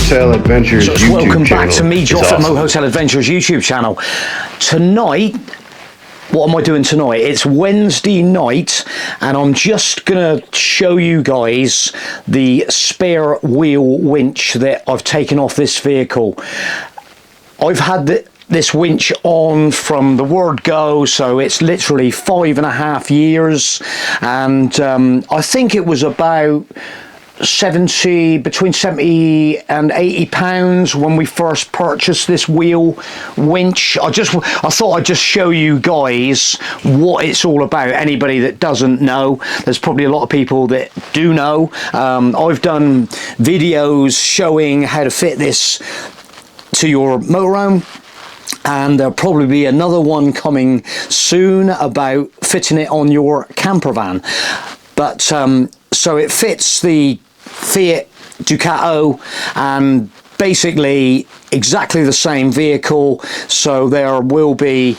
Mohotel Adventures YouTube welcome channel. back to me, Joff, It's at awesome. Mohotel Adventures YouTube channel. Tonight, what am I doing tonight? It's Wednesday night, and I'm just gonna show you guys the spare wheel winch that I've taken off this vehicle. I've had this winch on from the word go, so it's literally 5.5 years, and I think it was about between 70 and 80 pounds when we first purchased this wheel winch. I thought I'd just show you guys what it's all about. Anybody that doesn't know, there's probably a lot of people that do know. I've done videos showing how to fit this to your motorhome, and there'll probably be another one coming soon about fitting it on your camper van. But so it fits the Fiat Ducato, and basically exactly the same vehicle. So there will be,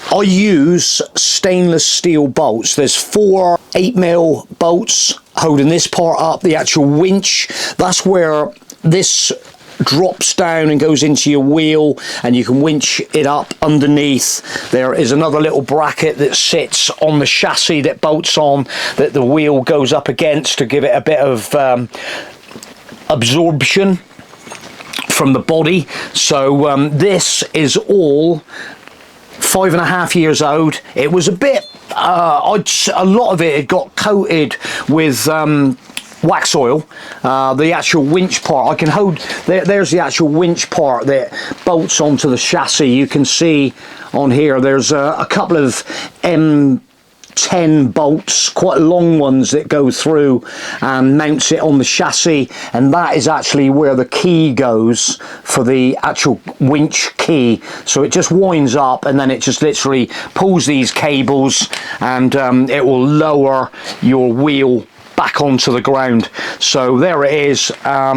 I use stainless steel bolts. There's 4 8mm bolts holding this part up, the actual winch. That's where this drops down and goes into your wheel, and you can winch it up underneath. There is another little bracket that sits on the chassis that bolts on, that the wheel goes up against to give it a bit of absorption from the body. So this is all 5.5 years old. It was a bit a lot of it had got coated with wax oil. The actual winch part, I can hold there's the actual winch part that bolts onto the chassis. You can see on here there's a couple of M10 bolts, quite long ones, that go through and mounts it on the chassis, and that is actually where the key goes for the actual winch key. So it just winds up, and then it just literally pulls these cables, and it will lower your wheel back onto the ground. So there it is. I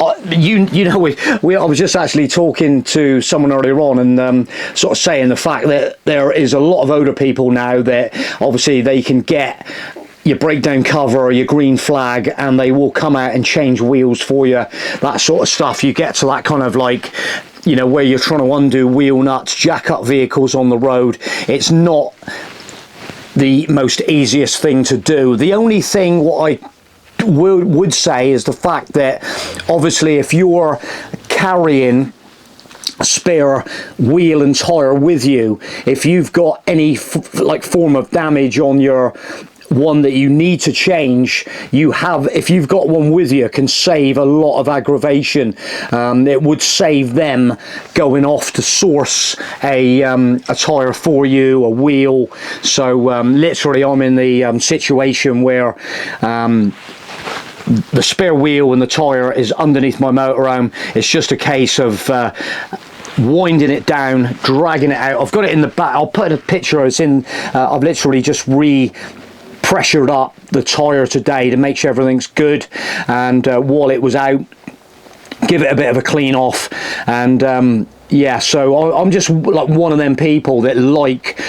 was just actually talking to someone earlier on, and sort of saying the fact that there is a lot of older people now that obviously they can get your breakdown cover or your green flag, and they will come out and change wheels for you, that sort of stuff. You get to that kind of, like, you know, where you're trying to undo wheel nuts, jack up vehicles on the road. It's not the most easiest thing to do. The only thing what I would say is the fact that obviously if you're carrying a spare wheel and tire with you, if you've got any like form of damage on your one that you need to change, if you've got one with you, can save a lot of aggravation. It would save them going off to source a tire for you, a wheel. So literally I'm in the situation where the spare wheel and the tire is underneath my motorhome. It's just a case of winding it down, dragging it out. I've got it in the back. I'll put a picture. It's in I've literally just pressured up the tire today to make sure everything's good, and while it was out, give it a bit of a clean off. And yeah, so I'm just like one of them people that like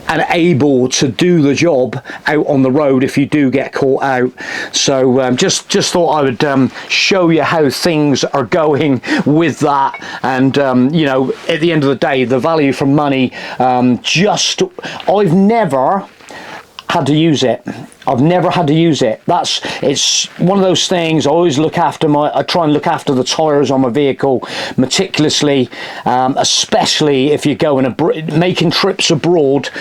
and able to do the job out on the road if you do get caught out. So just thought I would show you how things are going with that. And you know, at the end of the day, the value for money, I've never had to use it. I've never had to use it. It's one of those things. I always I try and look after the tires on my vehicle meticulously, especially if you're going making trips abroad.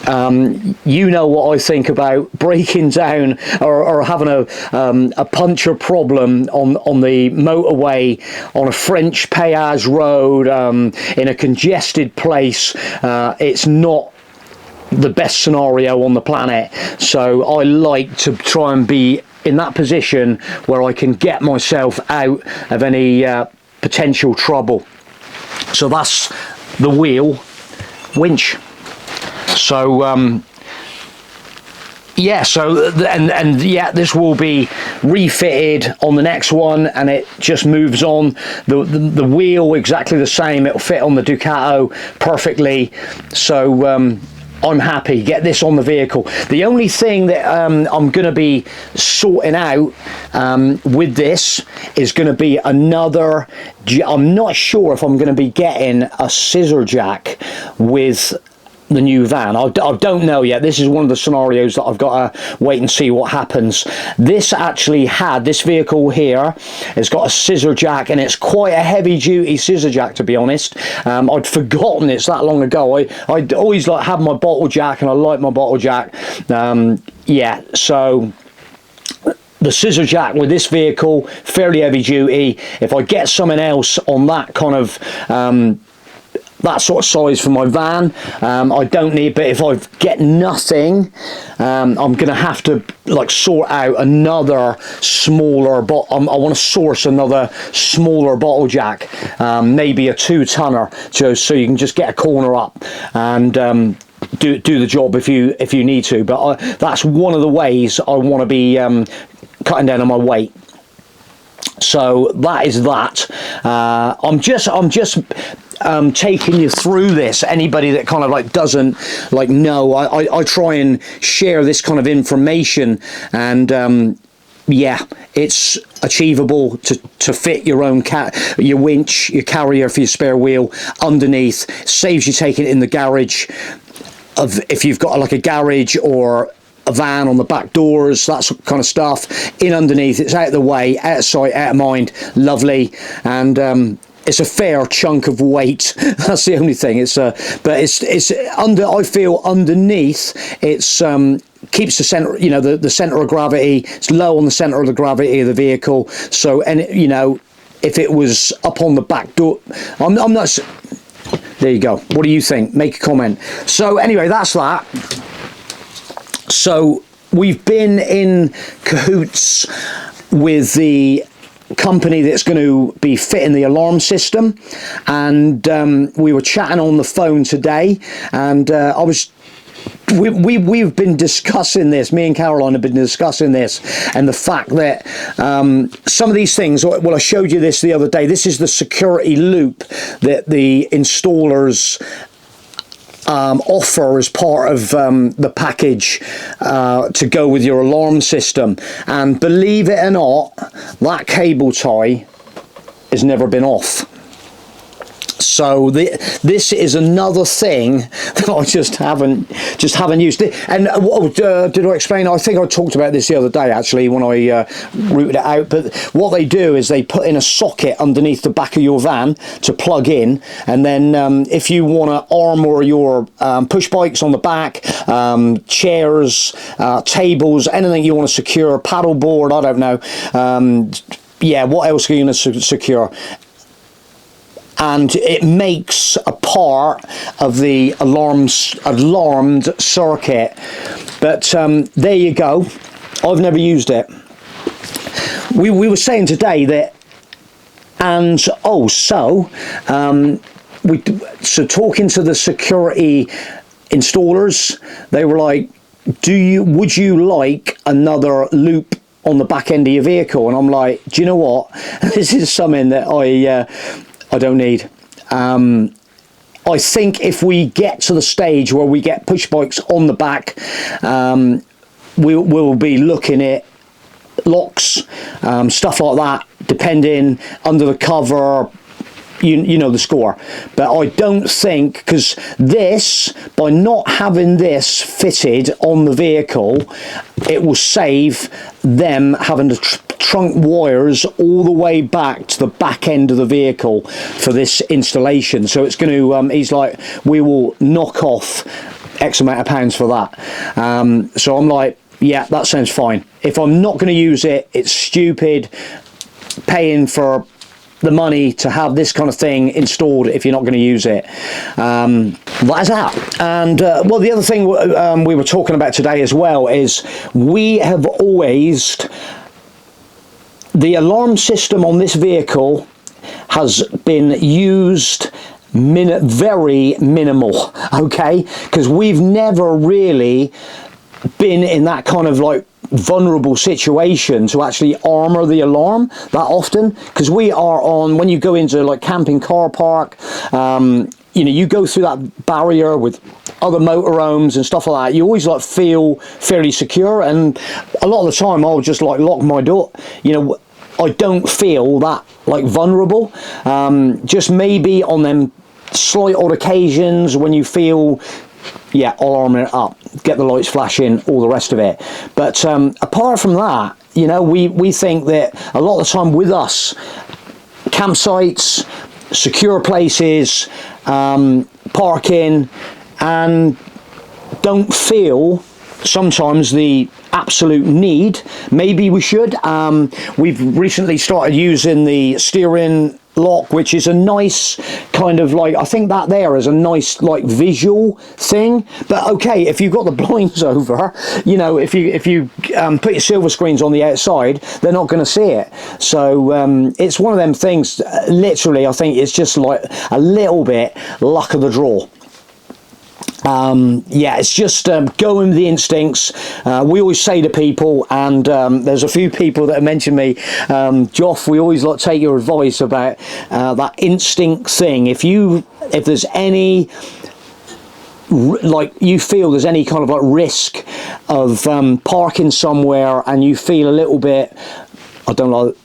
You know what I think about breaking down or having a puncture problem on the motorway, on a French péage road, in a congested place. It's not the best scenario on the planet. So I like to try and be in that position where I can get myself out of any potential trouble. So that's the wheel winch. So yeah, so and yeah, this will be refitted on the next one, and it just moves on. The wheel exactly the same. It'll fit on the Ducato perfectly. So I'm happy. Get this on the vehicle. The only thing that I'm going to be sorting out with this is going to be another. I'm not sure if I'm going to be getting a scissor jack with the new van. I don't know yet. This is one of the scenarios that I've got to wait and see what happens. This vehicle here has got a scissor jack, and it's quite a heavy duty scissor jack, to be honest. I'd forgotten it's that long ago. I'd always like have my bottle jack, and I like my bottle jack. Yeah, so the scissor jack with this vehicle, fairly heavy duty. If I get something else on that kind of that sort of size for my van, I don't need. But if I get nothing, I'm gonna have to like sort out another smaller I want to source another smaller bottle jack, maybe a 2-tonner, so you can just get a corner up and do the job if you need to. But that's one of the ways I want to be cutting down on my weight. So that is that. I'm just taking you through this. Anybody that kind of like doesn't like know, I try and share this kind of information, and yeah, it's achievable to fit your own your winch, your carrier for your spare wheel underneath. Saves you taking it in the garage, if you've got like a garage or a van on the back doors, that kind of stuff. In underneath, it's out of the way, out of sight, out of mind. Lovely. And it's a fair chunk of weight. That's the only thing. But it's under. I feel underneath. It's keeps the center. You know, the center of gravity. It's low on the center of the gravity of the vehicle. So, and you know, if it was up on the back door, I'm not. There you go. What do you think? Make a comment. So anyway, that's that. So we've been in cahoots with the company that's going to be fitting the alarm system, and we were chatting on the phone today, and we've been discussing this. Me and Caroline have been discussing this, and the fact that some of these things, well, I showed you this the other day. This is the security loop that the installers offer as part of the package to go with your alarm system. And believe it or not, that cable tie has never been off. So this is another thing that I just haven't used. And what did I explain? I think I talked about this the other day actually when I routed it out. But what they do is they put in a socket underneath the back of your van to plug in, and then if you want to armour your push bikes on the back, chairs, tables, anything you want to secure, paddle board, I don't know. Yeah, what else are you going to secure? And it makes a part of the alarmed circuit. But there you go. I've never used it. We were saying today that, and so talking to the security installers, they were like, would you like another loop on the back end of your vehicle? And I'm like, do you know what? This is something that I don't need. I think if we get to the stage where we get push bikes on the back, we'll be looking at locks, stuff like that, depending under the cover. You know the score. But I don't think, because this, by not having this fitted on the vehicle, it will save them having to trunk wires all the way back to the back end of the vehicle for this installation. So it's going to, he's like, we will knock off X amount of pounds for that. So I'm like, yeah, that sounds fine. If I'm not going to use it, it's stupid paying for the money to have this kind of thing installed if you're not going to use it. That is that. And well, the other thing we were talking about today as well is we have always, the alarm system on this vehicle has been used very minimal, okay? Because we've never really been in that kind of like vulnerable situation to actually armor the alarm that often, because we are on, when you go into like camping car park, you know, you go through that barrier with other motorhomes and stuff like that, you always like feel fairly secure, and a lot of the time I'll just like lock my door. You know, I don't feel that like vulnerable. Just maybe on them slight odd occasions when you feel, yeah, I'll arm it up, get the lights flashing, all the rest of it. But apart from that, you know, we think that a lot of the time with us, campsites, secure places, parking, and don't feel sometimes the absolute need. Maybe we should. We've recently started using the steering lock, which is a nice kind of like, I think that there is a nice like visual thing. But okay, if you've got the blinds over, you know, if you put your silver screens on the outside, they're not going to see it. So it's one of them things, literally, I think it's just like a little bit luck of the draw. Yeah, it's just going with the instincts. We always say to people, and there's a few people that have mentioned me, Joff, we always like take your advice about that instinct thing. If there's any, like, you feel there's any kind of like risk of parking somewhere and you feel a little bit, I don't know,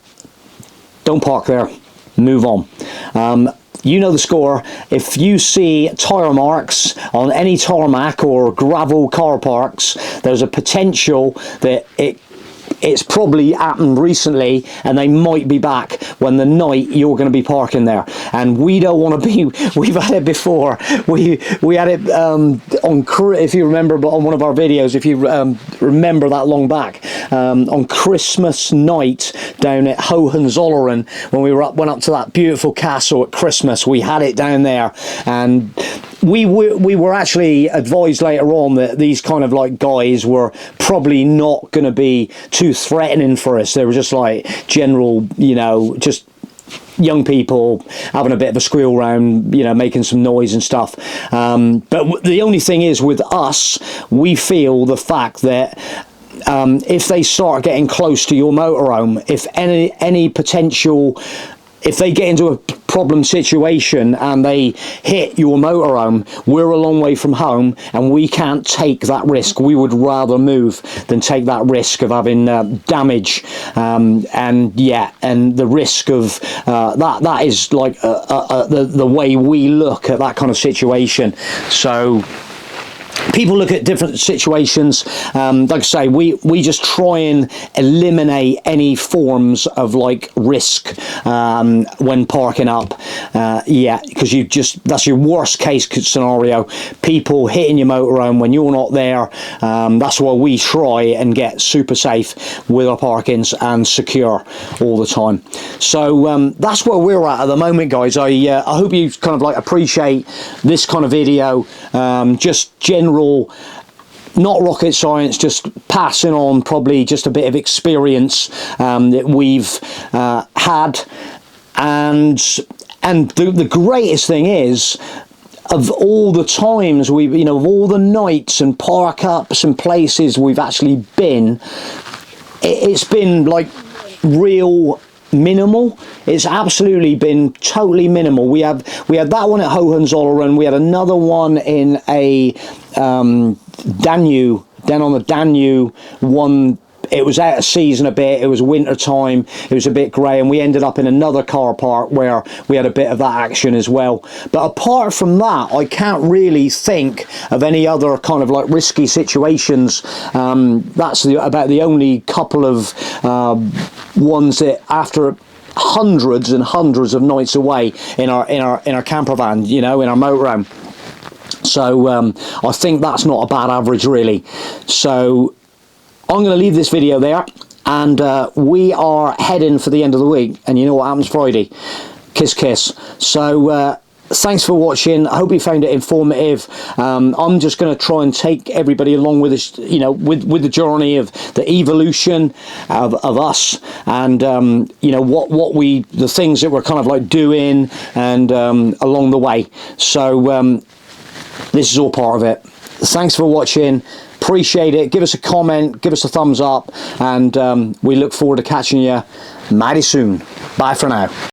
don't park there, move on. You know the score. If you see tyre marks on any tarmac or gravel car parks, there's a potential that it's probably happened recently, and they might be back when the night you're going to be parking there. And we don't want to be, we've had it before. We had it if you remember, but on one of our videos, if you remember that long back, on Christmas night down at Hohenzollern, when we went up to that beautiful castle at Christmas, we had it down there, and we were actually advised later on that these kind of like guys were probably not going to be too threatening for us. They were just like general, you know, just young people having a bit of a squeal round, you know, making some noise and stuff. But the only thing is with us, we feel the fact that if they start getting close to your motorhome, if any potential, if they get into a problem situation and they hit your motorhome, we're a long way from home and we can't take that risk. We would rather move than take that risk of having damage, and yeah, and the risk of that is like the way we look at that kind of situation. So people look at different situations. Like I say, we just try and eliminate any forms of like risk when parking up. Yeah, because that's your worst case scenario. People hitting your motorhome when you're not there. That's why we try and get super safe with our parkings and secure all the time. So that's where we're at the moment, guys. I hope you kind of like appreciate this kind of video. Just general, not rocket science, just passing on probably just a bit of experience that we've had. And the greatest thing is, of all the times of all the nights and park ups and places we've actually been, it's been like real minimal. It's absolutely been totally minimal. We had that one at Hohenzollern. We had another one in a Danube, down on the Danube one. It was out of season a bit, it was winter time, it was a bit grey, and we ended up in another car park where we had a bit of that action as well. But apart from that, I can't really think of any other kind of like risky situations. That's about the only couple of ones that, after hundreds and hundreds of nights away in our camper van, you know, in our motorhome. So I think that's not a bad average, really. So I'm going to leave this video there, and we are heading for the end of the week, and you know what happens Friday? Kiss kiss. So thanks for watching. I hope you found it informative. I'm just going to try and take everybody along with us, you know, with the journey of the evolution of us, and you know, the things that we're kind of like doing, and along the way. So this is all part of it. Thanks for watching. Appreciate it. Give us a comment, give us a thumbs up, and we look forward to catching you mighty soon. Bye for now.